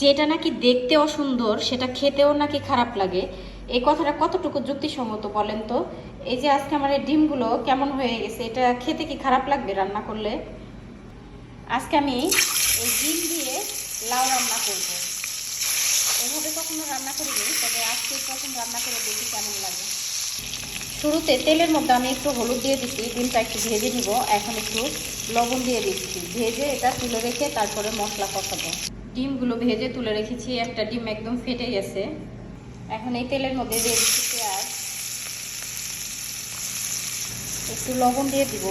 যেটা নাকি দেখতেও সুন্দর সেটা খেতেও নাকি খারাপ লাগে, এই কথাটা কতটুকু যুক্তিসঙ্গত বলেন তো? এই যে আজকে আমার এই ডিমগুলো কেমন হয়ে গেছে, এটা খেতে কি খারাপ লাগবে রান্না করলে? আজকে আমি এই ডিম দিয়ে লাউ রান্না করব। এভাবে কখনো রান্না করিনি, তবে আজকে প্রথম রান্না করে দেখি কেমন লাগে। শুরুতে তেলের মধ্যে আমি একটু হলুদ দিয়ে দিচ্ছি, ডিমটা একটু ভেজে নিব। এখন একটু লবণ দিয়ে দিচ্ছি, ভেজে এটা তুলে রেখে তারপরে মশলা কষাবো। ডিমগুলো ভেজে তুলে রেখেছি, একটা ডিম একদম ফেটে গেছে। এখন এই তেলের মধ্যে দিয়ে দিচ্ছি পেঁয়াজ, একটু লবণ দিয়ে দিব।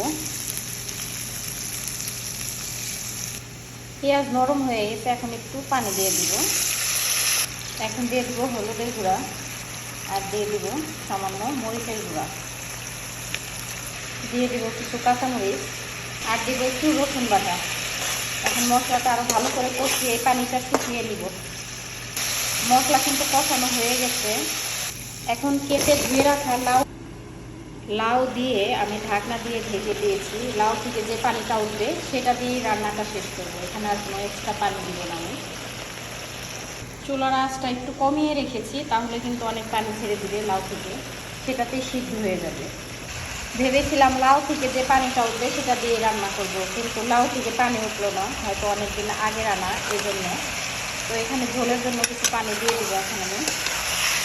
পেঁয়াজ নরম হয়ে গেছে, এখন একটু পানি দিয়ে দিব। এখন দিয়ে দিব হলুদের গুঁড়া, আর দিয়ে দিব সামান্য মরিচের গুঁড়া, দিয়ে দিব কিছু কাঁচামরিচ, আর দিব একটু রসুন বাটা। এখন মশলাটা আরও ভালো করে কষিয়ে পানিটা শুকিয়ে নিব। মশলা কিন্তু কষানো হয়ে গেছে। এখন কেটে ধুয়ে রাখা লাউ দিয়ে আমি ঢাকনা দিয়ে ঢেকে দিয়েছি। লাউ থেকে যে পানিটা উঠবে সেটা দিয়েই রান্নাটা শেষ করবো, এখানে আর কোনো এক্সট্রা পানি দিব না আমি। চুলার আঁচটা একটু কমিয়ে রেখেছি, তাহলে কিন্তু অনেক পানি ছেড়ে দিবে লাউ থেকে, সেটাতেই সিদ্ধ হয়ে যাবে। ভেবেছিলাম লাউ থেকে যে পানিটা উঠবে সেটা দিয়ে রান্না করব, কিন্তু লাউ থেকে পানি উঠলো না, হয়তো অনেক দিন আগে রান্না এই জন্য। তো এখানে ঝোলের জন্য কিছু পানি দিয়ে দেবো। এখন আমি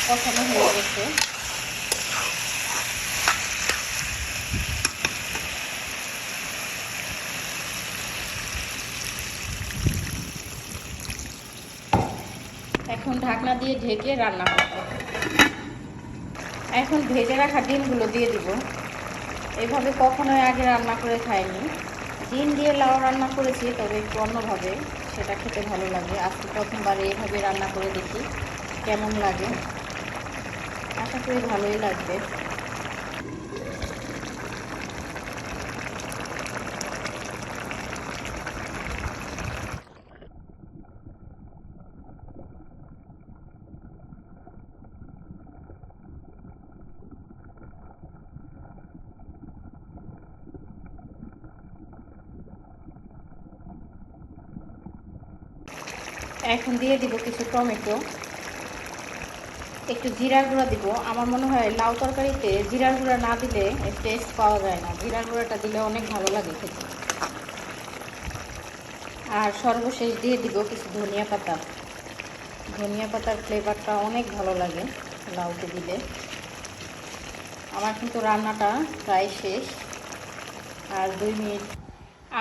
কষানো হয়ে গেছে। এখন ঢাকনা দিয়ে ঢেকে রান্না করব। এখন ভেজে রাখা ডিমগুলো দিয়ে দিব। এভাবে কখনোই আগে রান্না করে খাইনি। ডিম দিয়ে লাউ রান্না করেছি, তবে একটু অন্যভাবে, সেটা খেতে ভালো লাগে। আজকে প্রথমবার এইভাবে রান্না করে দেখি কেমন লাগে। আশা করি ভালোই লাগবে। এখন দিয়ে দিব কিছু টমেটো, একটু জিরার গুঁড়া দিব। আমার মনে হয় লাউ তরকারিতে জিরার গুঁড়া না দিলে টেস্ট পাওয়া যায় না, জিরার গুঁড়াটা দিলে অনেক ভালো লাগে খেতে। আর সর্বশেষ দিয়ে দিব কিছু ধনিয়া পাতা। ধনিয়া পাতার ফ্লেভারটা অনেক ভালো লাগে লাউতে দিলে। আমার কিন্তু রান্নাটা প্রায় শেষ, আর 2 মিনিট।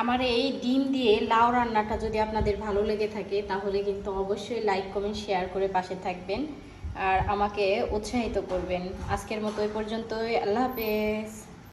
আমার এই ডিম দিয়ে লাউ রান্নাটা যদি আপনাদের ভালো লেগে থাকে, তাহলে কিন্তু অবশ্যই লাইক কমেন্ট শেয়ার করে পাশে থাকবেন আর আমাকে উৎসাহিত করবেন। আজকের মতো এই পর্যন্তই। আল্লাহ হাফেজ।